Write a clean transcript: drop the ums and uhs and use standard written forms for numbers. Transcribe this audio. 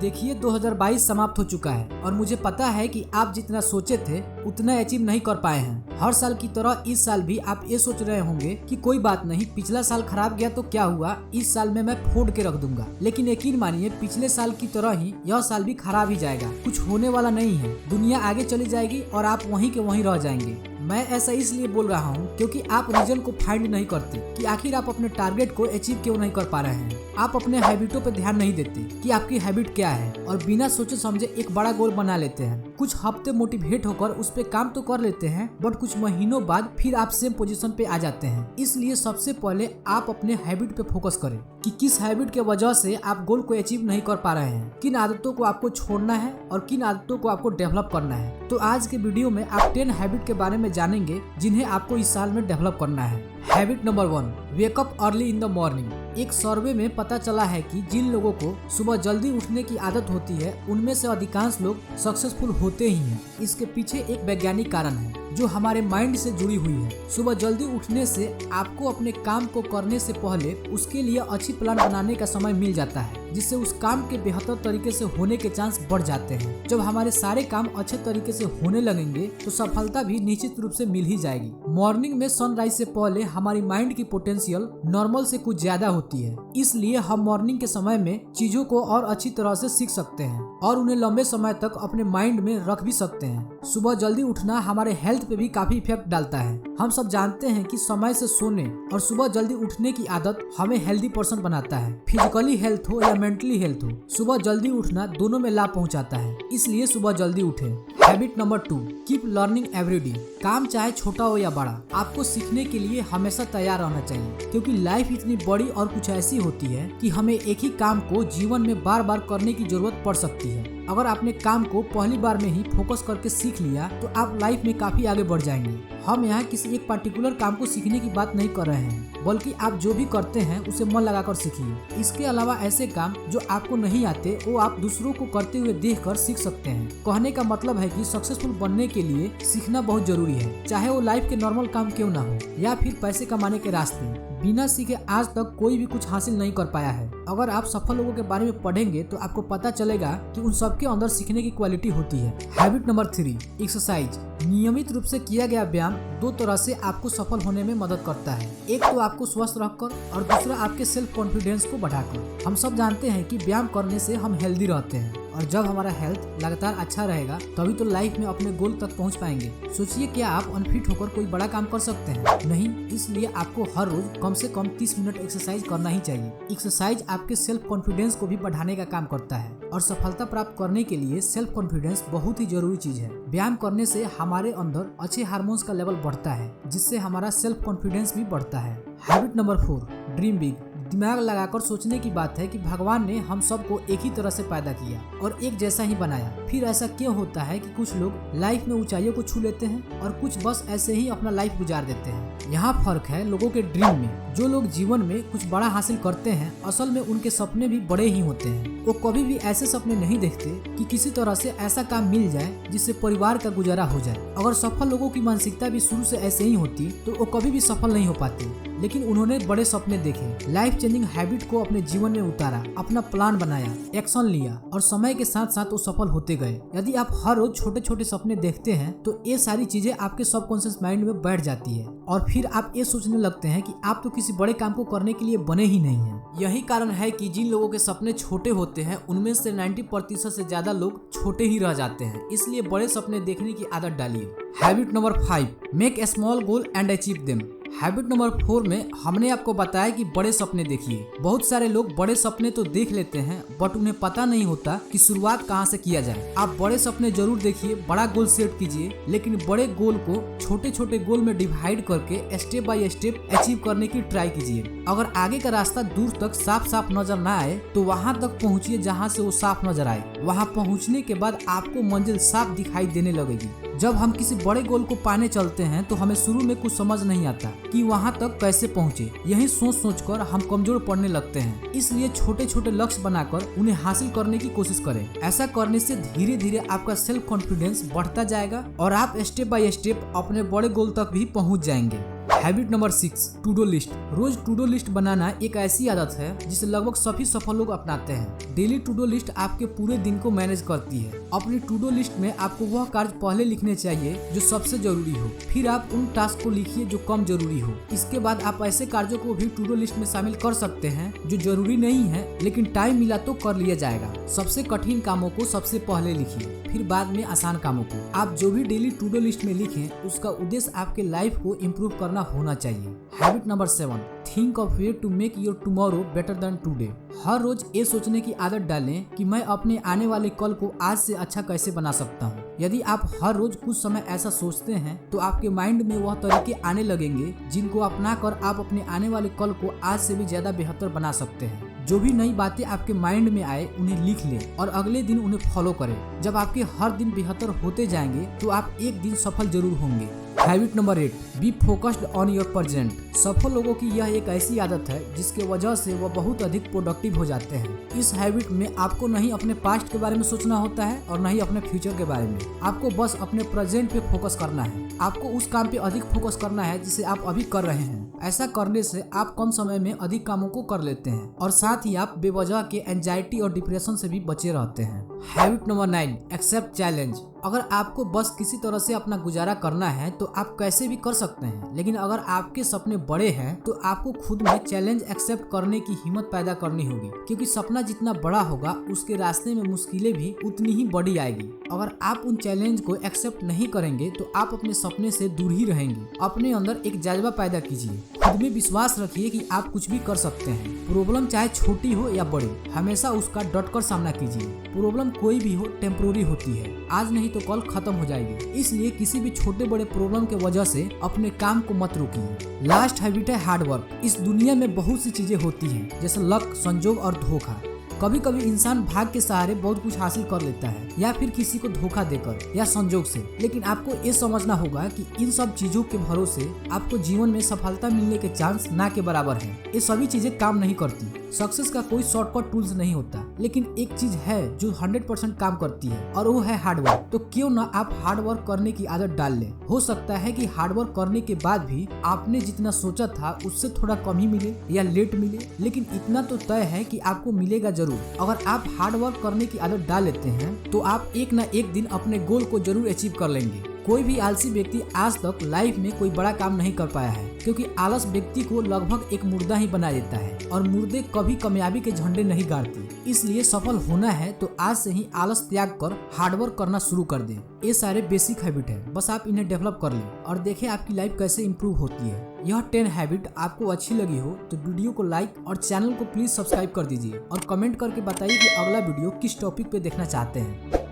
देखिए 2022 समाप्त हो चुका है और मुझे पता है कि आप जितना सोचे थे उतना अचीव नहीं कर पाए हैं। हर साल की तरह इस साल भी आप ये सोच रहे होंगे कि कोई बात नहीं, पिछला साल खराब गया तो क्या हुआ, इस साल में मैं फोड़ के रख दूंगा। लेकिन यकीन मानिए पिछले साल की तरह ही यह साल भी खराब ही जाएगा। कुछ होने वाला नहीं है, दुनिया आगे चली जाएगी और आप वहीं के वहीं रह जाएंगे। मैं ऐसा इसलिए बोल रहा हूँ क्योंकि आप रीजन को फाइंड नहीं करते कि आखिर आप अपने टारगेट को अचीव क्यों नहीं कर पा रहे हैं। आप अपने हैबिटों पर ध्यान नहीं देते कि आपकी हैबिट क्या है और बिना सोचे समझे एक बड़ा गोल बना लेते हैं। कुछ हफ्ते मोटिवेट होकर उस पे काम तो कर लेते हैं, बट कुछ महीनों बाद फिर आप सेम पोजीशन पे आ जाते हैं। इसलिए सबसे पहले आप अपने हैबिट पे फोकस करें कि किस हैबिट के वजह से आप गोल को अचीव नहीं कर पा रहे हैं, किन आदतों को आपको छोड़ना है और किन आदतों को आपको डेवलप करना है। तो आज के वीडियो में आप 10 हैबिट के बारे में जानेंगे जिन्हें आपको इस साल में डेवलप करना है। Habit number 1, wake up early in the morning. एक सर्वे में पता चला है कि जिन लोगों को सुबह जल्दी उठने की आदत होती है उनमें से अधिकांश लोग सक्सेसफुल होते ही हैं। इसके पीछे एक वैज्ञानिक कारण है जो हमारे माइंड से जुड़ी हुई है। सुबह जल्दी उठने से आपको अपने काम को करने से पहले उसके लिए अच्छी प्लान बनाने का समय मिल जाता है, जिससे उस काम के बेहतर तरीके से होने के चांस बढ़ जाते हैं। जब हमारे सारे काम अच्छे तरीके से होने लगेंगे तो सफलता भी निश्चित रूप से मिल ही जाएगी। मॉर्निंग में सनराइज से पहले हमारी माइंड की पोटेंशियल नॉर्मल से कुछ ज्यादा होती है, इसलिए हम मॉर्निंग के समय में चीजों को और अच्छी तरह से सीख सकते हैं और उन्हें लंबे समय तक अपने माइंड में रख भी सकते हैं। सुबह जल्दी उठना हमारे हेल्थ पे भी काफी इफेक्ट डालता है। हम सब जानते हैं कि समय से सोने और सुबह जल्दी उठने की आदत हमें हेल्दी पर्सन बनाता है। फिजिकली हेल्थ हो या मेंटली हेल्थ हो, सुबह जल्दी उठना दोनों में लाभ पहुंचाता है, इसलिए सुबह जल्दी उठें। Habit number 2, keep learning every day. काम चाहे छोटा हो या बड़ा, आपको सीखने के लिए हमेशा तैयार रहना चाहिए, क्योंकि लाइफ इतनी बड़ी और कुछ ऐसी होती है कि हमें एक ही काम को जीवन में बार बार करने की जरूरत पड़ सकती है। अगर आपने काम को पहली बार में ही फोकस करके सीख लिया तो आप लाइफ में काफी आगे बढ़ जाएंगे। हम यहाँ किसी एक पर्टिकुलर काम को सीखने की बात नहीं कर रहे हैं, बल्कि आप जो भी करते हैं उसे मन लगाकर सीखिए। इसके अलावा ऐसे काम जो आपको नहीं आते वो आप दूसरों को करते हुए देखकर सीख सकते हैं। कहने का मतलब है कि सक्सेसफुल बनने के लिए सीखना बहुत जरूरी है, चाहे वो लाइफ के नॉर्मल काम क्यों ना हो या फिर पैसे कमाने के रास्ते। बिना सीखे आज तक कोई भी कुछ हासिल नहीं कर पाया है। अगर आप सफल लोगों के बारे में पढ़ेंगे तो आपको पता चलेगा कि उन सबके अंदर सीखने की क्वालिटी होती है। Habit number 3, exercise. नियमित रूप से किया गया व्यायाम दो तरह से आपको सफल होने में मदद करता है। एक तो आपको स्वस्थ रखकर और दूसरा आपके सेल्फ कॉन्फिडेंस को बढ़ाकर। हम सब जानते हैं कि व्यायाम करने से हम हेल्दी रहते हैं और जब हमारा हेल्थ लगातार अच्छा रहेगा तभी तो लाइफ में अपने गोल तक पहुंच पाएंगे। सोचिए क्या आप अनफिट होकर कोई बड़ा काम कर सकते हैं? नहीं। इसलिए आपको हर रोज कम से कम 30 मिनट एक्सरसाइज करना ही चाहिए। एक्सरसाइज आपके सेल्फ कॉन्फिडेंस को भी बढ़ाने का काम करता है और सफलता प्राप्त करने के लिए सेल्फ कॉन्फिडेंस बहुत ही जरूरी चीज है। व्यायाम करने से हमारे अंदर अच्छे हार्मोन्स का लेवल बढ़ता है, जिससे हमारा सेल्फ कॉन्फिडेंस भी बढ़ता है। Habit number 4, dream big. दिमाग लगाकर सोचने की बात है कि भगवान ने हम सबको एक ही तरह से पैदा किया और एक जैसा ही बनाया। फिर ऐसा क्यों होता है कि कुछ लोग लाइफ में ऊंचाइयों को छू लेते हैं और कुछ बस ऐसे ही अपना लाइफ गुजार देते हैं? यहाँ फर्क है लोगों के ड्रीम में। जो लोग जीवन में कुछ बड़ा हासिल करते हैं असल में उनके सपने भी बड़े ही होते हैं। वो कभी भी ऐसे सपने नहीं देखते कि किसी तरह से ऐसा काम मिल जाए जिससे परिवार का गुजारा हो जाए। अगर सफल लोगों की मानसिकता भी शुरू से ऐसे ही होती तो वो कभी भी सफल नहीं हो पाते, लेकिन उन्होंने बड़े सपने देखे, लाइफ चेंजिंग हैबिट को अपने जीवन में उतारा, अपना प्लान बनाया, एक्शन लिया और समय के साथ साथ वो सफल होते गए। यदि आप हर रोज छोटे छोटे सपने देखते हैं तो ये सारी चीजें आपके सबकॉन्शियस माइंड में बैठ जाती है और फिर आप ये सोचने लगते हैं कि आप तो किसी बड़े काम को करने के लिए बने ही नहीं हैं। यही कारण है कि जिन लोगों के सपने छोटे होते हैं उनमें से 90% से ज्यादा लोग छोटे ही रह जाते हैं। इसलिए बड़े सपने देखने की आदत डालिए। Habit number 5, make a small goal and achieve them. Habit number 4 में हमने आपको बताया कि बड़े सपने देखिए। बहुत सारे लोग बड़े सपने तो देख लेते हैं बट उन्हें पता नहीं होता कि शुरुआत कहां से किया जाए। आप बड़े सपने जरूर देखिए, बड़ा गोल सेट कीजिए, लेकिन बड़े गोल को छोटे छोटे गोल में डिवाइड करके स्टेप बाय स्टेप अचीव करने की ट्राई कीजिए। अगर आगे का रास्ता दूर तक साफ साफ नजर ना आए तो वहां तक पहुंचिए जहां से वो साफ नजर आए। वहां पहुंचने के बाद आपको मंजिल साफ दिखाई देने लगेगी। जब हम किसी बड़े गोल को पाने चलते हैं तो हमें शुरू में कुछ समझ नहीं आता कि वहां तक कैसे पहुंचे। यही सोच सोचकर हम कमजोर पड़ने लगते हैं। इसलिए छोटे छोटे लक्ष्य बनाकर उन्हें हासिल करने की कोशिश करें। ऐसा करने से धीरे धीरे आपका सेल्फ कॉन्फिडेंस बढ़ता जाएगा और आप स्टेप बाय स्टेप अपने बड़े गोल तक भी पहुंच जाएंगे। Habit number 6, to do list. रोज टू डू लिस्ट बनाना एक ऐसी आदत है जिसे लगभग सभी सफल लोग अपनाते हैं। डेली टू डू लिस्ट आपके पूरे दिन को मैनेज करती है। अपनी टू डू लिस्ट में आपको वह कार्य पहले लिखने चाहिए जो सबसे जरूरी हो, फिर आप उन टास्क को लिखिए जो कम जरूरी हो। इसके बाद आप ऐसे कार्यों को भी टू डू लिस्ट में शामिल कर सकते हैं जो जरूरी नहीं है लेकिन टाइम मिला तो कर लिया जाएगा। सबसे कठिन कामों को सबसे पहले लिखिए, फिर बाद में आसान कामों को। आप जो भी डेली टू डू लिस्ट में लिखें उसका उद्देश्य आपके लाइफ को इम्प्रूव करना होना चाहिए। Habit number 7, think of way to make your tomorrow better than today. हर रोज ये सोचने की आदत डालें कि मैं अपने आने वाले कल को आज से अच्छा कैसे बना सकता हूँ। यदि आप हर रोज कुछ समय ऐसा सोचते हैं तो आपके माइंड में वह तरीके आने लगेंगे जिनको अपनाकर आप अपने आने वाले कल को आज से भी ज्यादा बेहतर बना सकते हैं। जो भी नई बातें आपके माइंड में आए उन्हें लिख लें और अगले दिन उन्हें फॉलो करें। जब आपके हर दिन बेहतर होते जाएंगे तो आप एक दिन सफल जरूर होंगे। Habit number 8, be focused on your present. सफल लोगों की यह एक ऐसी आदत है जिसके वजह से वह बहुत अधिक प्रोडक्टिव हो जाते हैं। इस हैबिट में आपको नहीं अपने पास्ट के बारे में सोचना होता है और नहीं अपने फ्यूचर के बारे में। आपको बस अपने प्रेजेंट पे फोकस करना है। आपको उस काम पे अधिक फोकस करना है जिसे आप अभी कर रहे हैं। ऐसा करने से आप कम समय में अधिक कामों को कर लेते हैं और साथ ही आप बेवजह के एंजाइटी और डिप्रेशन से भी बचे रहते हैं। Habit number 9, accept challenge. अगर आपको बस किसी तरह से अपना गुजारा करना है तो आप कैसे भी कर सकते हैं, लेकिन अगर आपके सपने बड़े हैं तो आपको खुद में चैलेंज एक्सेप्ट करने की हिम्मत पैदा करनी होगी, क्योंकि सपना जितना बड़ा होगा उसके रास्ते में मुश्किलें भी उतनी ही बड़ी आएगी। अगर आप उन चैलेंज को एक्सेप्ट नहीं करेंगे तो आप अपने सपने से दूर ही रहेंगे। अपने अंदर एक जज्बा पैदा कीजिए, खुद में विश्वास रखिए कि आप कुछ भी कर सकते हैं। प्रॉब्लम चाहे छोटी हो या बड़ी, हमेशा उसका डट कर सामना कीजिए। प्रॉब्लम कोई भी हो टेम्पोररी होती है, आज नहीं तो कल खत्म हो जाएगी। इसलिए किसी भी छोटे बड़े प्रॉब्लम के वजह से अपने काम को मत रोकिए। लास्ट हैबिट है हार्ड वर्क। इस दुनिया में बहुत सी चीजें होती हैं जैसे लक, संजोग और धोखा। कभी कभी इंसान भाग्य के सहारे बहुत कुछ हासिल कर लेता है या फिर किसी को धोखा देकर या संजोग से, लेकिन आपको ये समझना होगा कि इन सब चीजों के भरोसे आपको जीवन में सफलता मिलने के चांस ना के बराबर है। ये सभी चीजें काम नहीं करती। सक्सेस का कोई शॉर्टकट टूल्स नहीं होता, लेकिन एक चीज है जो 100% काम करती है और वो है हार्ड वर्क। तो क्यों ना आप हार्ड वर्क करने की आदत डाल लें। हो सकता है कि हार्ड वर्क करने के बाद भी आपने जितना सोचा था उससे थोड़ा कम ही मिले या लेट मिले, लेकिन इतना तो तय है कि आपको मिलेगा जरूर। अगर आप हार्ड वर्क करने की आदत डाल लेते हैं तो आप एक ना एक दिन अपने गोल को जरूर अचीव कर लेंगे। कोई भी आलसी व्यक्ति आज तक लाइफ में कोई बड़ा काम नहीं कर पाया है, क्योंकि आलस व्यक्ति को लगभग एक मुर्दा ही बना देता है और मुर्दे कभी कामयाबी के झंडे नहीं गाड़ते। इसलिए सफल होना है तो आज से ही आलस त्याग कर हार्डवर्क करना शुरू कर दें। ये सारे बेसिक हैबिट है, बस आप इन्हें डेवलप कर लें और देखें आपकी लाइफ कैसे इंप्रूव होती है। यह 10 हैबिट आपको अच्छी लगी हो तो वीडियो को लाइक और चैनल को प्लीज सब्सक्राइब कर दीजिए और कमेंट करके बताइए कि अगला वीडियो किस टॉपिक पे देखना चाहते हैं।